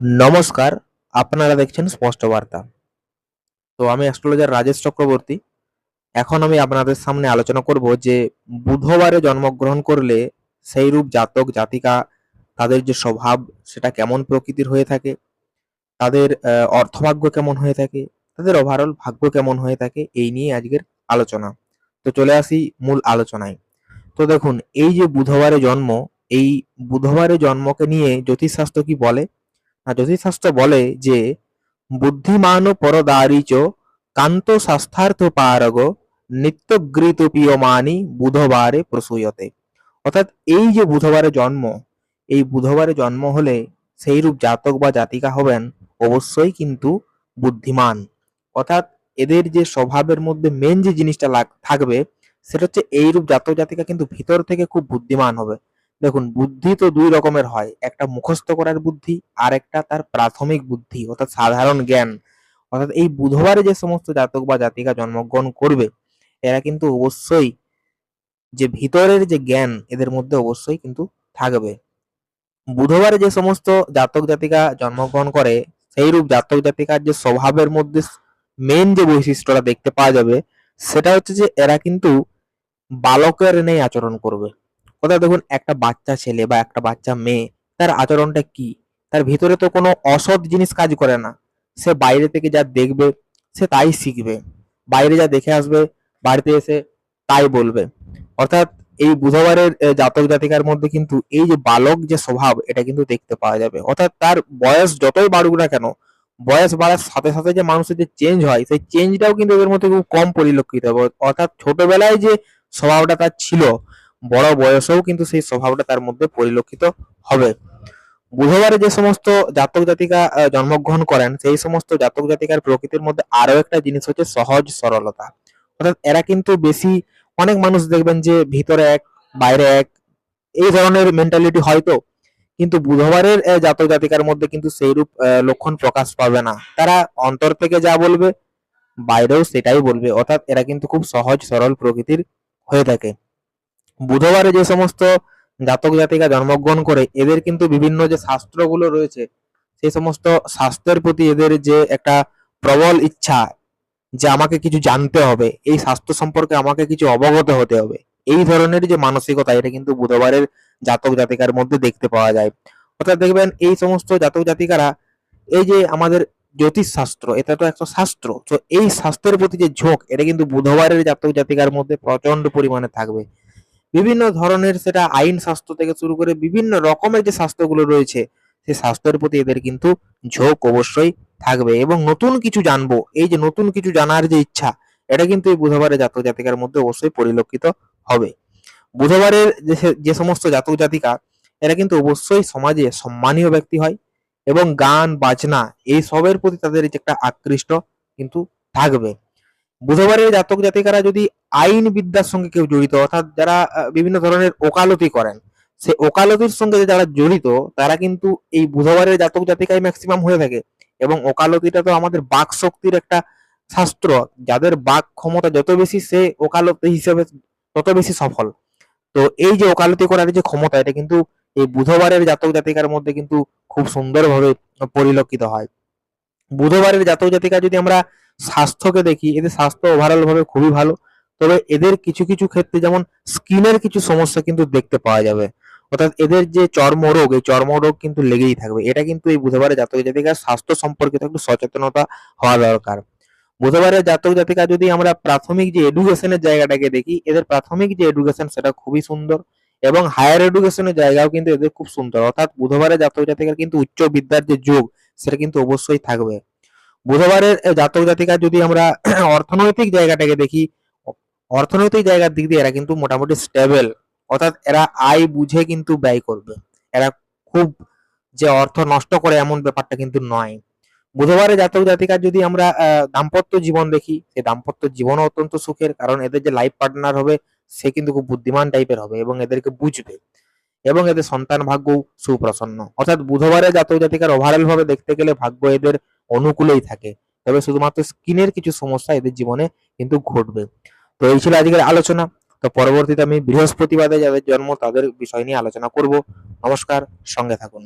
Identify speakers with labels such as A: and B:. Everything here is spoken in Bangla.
A: নমস্কার, আপনারা দেখছেন স্পষ্ট বার্তা। তো আমি অ্যাস্ট্রোলজার রাজেশ চক্রবর্তী। এখন আমি আপনাদের সামনে আলোচনা করব যে বুধবারে জন্মগ্রহণ করলে সেইরূপ জাতক জাতিকা তাদের যে স্বভাব সেটা কেমন প্রকৃতির হয়ে থাকে, তাদের অর্থভাগ্য কেমন হয়ে থাকে, তাদের ওভারঅল ভাগ্য কেমন হয়ে থাকে, এই নিয়ে আজকের আলোচনা। তো চলে আসি মূল আলোচনায়। তো দেখুন, এই যে বুধবারে জন্ম, এই বুধবারে জন্মকে নিয়ে জ্যোতিষশাস্ত্র কি বলে? না, জ্যোতিষশাস্ত্র বলে যে বুদ্ধিমানো পরদারিচ কান্ত শাস্ত্রার্থ পারগ নিত্যগৃত পিয়মানি বুধবারে প্রসূয়তে। অর্থাৎ এই যে বুধবারে জন্ম, এই বুধবারে জন্ম হলে সেইরূপ জাতক বা জাতিকা হবেন অবশ্যই কিন্তু বুদ্ধিমান। অর্থাৎ এদের যে স্বভাবের মধ্যে মেন যে জিনিসটা থাকবে সেটা হচ্ছে এইরূপ জাতক জাতিকা কিন্তু ভিতর থেকে খুব বুদ্ধিমান হবে। দেখুন, বুদ্ধি তো দুই রকমের হয়, একটা মুখস্থ করার বুদ্ধি আর একটা তার প্রাথমিক বুদ্ধি অর্থাৎ সাধারণ জ্ঞান। অর্থাৎ এই বুধবারে যে সমস্ত জাতক বা জাতিকা জন্মগ্রহণ করবে এরা কিন্তু অবশ্যই যে ভিতরের যে জ্ঞান এদের মধ্যে অবশ্যই কিন্তু থাকবে। বুধবারে যে সমস্ত জাতক জাতিকা জন্মগ্রহণ করে সেইরূপ জাতক জাতিকার যে স্বভাবের মধ্যে মেন যে বৈশিষ্ট্যটা দেখতে পাওয়া যাবে সেটা হচ্ছে যে এরা কিন্তু বালকের নেই আচরণ করবে। অর্থাৎ দেখুন, একটা বাচ্চা ছেলে বা একটা বাচ্চা মেয়ে, তার আচরণটা কি? তার ভিতরে তো কোনো অসৎ জিনিস কাজ করে না। সে বাইরে থেকে যা দেখবে সে তাই শিখবে, বাইরে যা দেখে আসবে বাড়িতে এসে তাই বলবে। অর্থাৎ এই বুধবারের জাতক জাতিকার মধ্যে কিন্তু এই যে বালক যে স্বভাব এটা কিন্তু দেখতে পাওয়া যাবে। অর্থাৎ তার বয়স যতই বাড়ুক না কেন, বয়স বাড়ার সাথে সাথে যে মানুষের যে চেঞ্জ হয় সেই চেঞ্জটাও কিন্তু এদের মধ্যে খুব কম পরিলক্ষিত হবে। অর্থাৎ ছোটবেলায় যে স্বভাবটা তার ছিল, বড় বয়সেও কিন্তু সেই স্বভাবটা তার মধ্যে পরিলক্ষিত হবে। বুধবারে যে সমস্ত জাতক জাতিকা জন্মগ্রহণ করেন সেই সমস্ত জাতক জাতিকার প্রকৃতির মধ্যে আরো একটা জিনিস হচ্ছে সহজ সরলতা। অর্থাৎ এরা কিন্তু বেশি, অনেক মানুষ দেখবেন যে ভিতরে এক বাইরে এক, এই ধরনের মেন্টালিটি হয়তো, কিন্তু বুধবারের জাতক জাতিকার মধ্যে কিন্তু সেইরূপ লক্ষণ প্রকাশ পাবে না। তারা অন্তর থেকে যা বলবে বাইরেও সেটাই বলবে। অর্থাৎ এরা কিন্তু খুব সহজ সরল প্রকৃতির হয়ে থাকে। বুধবারে যে সমস্ত জাতক জাতিকা জন্মগ্রহণ করে এদের কিন্তু বিভিন্ন যে শাস্ত্রগুলো রয়েছে সেই সমস্ত শাস্ত্রের প্রতি এদের যে একটা প্রবল ইচ্ছা যে আমাকে কিছু জানতে হবে, এই স্বাস্থ্য সম্পর্কে আমাকে কিছু অবগত হতে হবে, এই ধরনের যে মানসিকতা এটা কিন্তু বুধবারের জাতক জাতিকার মধ্যে দেখতে পাওয়া যায়। অর্থাৎ দেখবেন এই সমস্ত জাতক জাতিকারা, এই যে আমাদের জ্যোতিষ শাস্ত্র এটা তো একটা শাস্ত্র, তো এই শাস্ত্রের প্রতি যে ঝোঁক এটা কিন্তু বুধবারের জাতক জাতিকার মধ্যে প্রচন্ড পরিমাণে থাকবে। বিভিন্ন ধরনের, সেটা আইন শাস্ত্র থেকে শুরু করে বিভিন্ন রকমের যে শাস্ত্রগুলো রয়েছে সেই শাস্ত্রের প্রতি এদের কিন্তু ঝোঁক অবশ্যই থাকবে এবং নতুন কিছু জানবো, এই যে নতুন কিছু জানার যে ইচ্ছা এটা কিন্তু এই বুধবারের জাতক জাতিকার মধ্যে অবশ্যই পরিলক্ষিত হবে। বুধবারের যে সমস্ত জাতক জাতিকা এরা কিন্তু অবশ্যই সমাজে সম্মানীয় ব্যক্তি হয় এবং গান বাজনা এই সবের প্রতি তাদের যে একটা আকৃষ্ট কিন্তু থাকবে। বুধবারের জাতক জাতিকারা যদি আইন বিদ্যার সঙ্গে কেউ জড়িত, অর্থাৎ যারা বিভিন্ন ধরনের ওকালতি করেন, সেই ওকালতির সঙ্গে যারা জড়িত তারা কিন্তু এই বুধবারের জাতক জাতিকাই ম্যাক্সিমাম হয়ে থাকে। এবং ওকালতিটা তো আমাদের বাক শক্তির একটা শাস্ত্র, যাদের বাক ক্ষমতা যত বেশি সে ওকালতি হিসেবে তত বেশি সফল। তো এই যে ওকালতি করার যে ক্ষমতা এটা কিন্তু এই বুধবারের জাতক জাতিকার মধ্যে কিন্তু খুব সুন্দরভাবে পরিলক্ষিত হয়। বুধবারের জাতক জাতিকা যদি আমরা স্বাস্থ্যকে দেখি, এদের স্বাস্থ্য ওভারঅল ভাবে খুবই ভালো। তবে এদের কিছু কিছু ক্ষেত্রে যেমন স্কিনের কিছু সমস্যা কিন্তু দেখতে পাওয়া যাবে। অর্থাৎ এদের যে চর্মরোগ, এই চর্মরোগ কিন্তু লেগেই থাকবে। এটা কিন্তু এই বুধবারের জাতক জাতিকার স্বাস্থ্য সম্পর্কিত একটু সচেতনতা হওয়া দরকার। বুধবারের জাতক জাতিকা যদি আমরা প্রাথমিক যে এডুকেশনের জায়গাটাকে দেখি, এদের প্রাথমিক যে এডুকেশন সেটা খুবই সুন্দর এবং হায়ার এডুকেশনের জায়গাও কিন্তু এদের খুব সুন্দর। অর্থাৎ বুধবারের জাতক জাতিকার কিন্তু উচ্চ বিদ্যার যে যোগ সেটা কিন্তু অবশ্যই থাকবে। বুধবারের জাতক জাতিকার যদি আমরা অর্থনৈতিক জায়গাটাকে দেখি, অর্থনৈতিক জায়গার দিক দিয়ে এরা কিন্তু মোটামুটি স্টেবল। অর্থাৎ এরা আয় বুঝে কিন্তু ব্যয় করবে। এরা খুব যে অর্থ নষ্ট করে এমন ব্যাপারটা কিন্তু নয়। বুধবারের জাতক জাতিকার যদি আমরা দাম্পত্য জীবন দেখি, সেই দাম্পত্য জীবনও অত্যন্ত সুখের, কারণ এদের যে লাইফ পার্টনার হবে সে কিন্তু খুব বুদ্ধিমান টাইপের হবে এবং এদেরকে বুঝবে এবং এদের সন্তান ভাগ্য সুপ্রসন্ন। অর্থাৎ বুধবারের জাতক জাতিকার ওভারঅল ভাবে দেখতে গেলে ভাগ্য এদের অনুকূলেই থাকে। তবে শুধুমাত্র স্কিনের কিছু সমস্যা এদের জীবনে কিন্তু ঘটবে। তো এই ছিল আজকের আলোচনা। তো পরবর্তীতে আমি বৃহস্পতিবারে যাদের জন্ম তাদের বিষয় নিয়ে আলোচনা করব। নমস্কার, সঙ্গে থাকুন।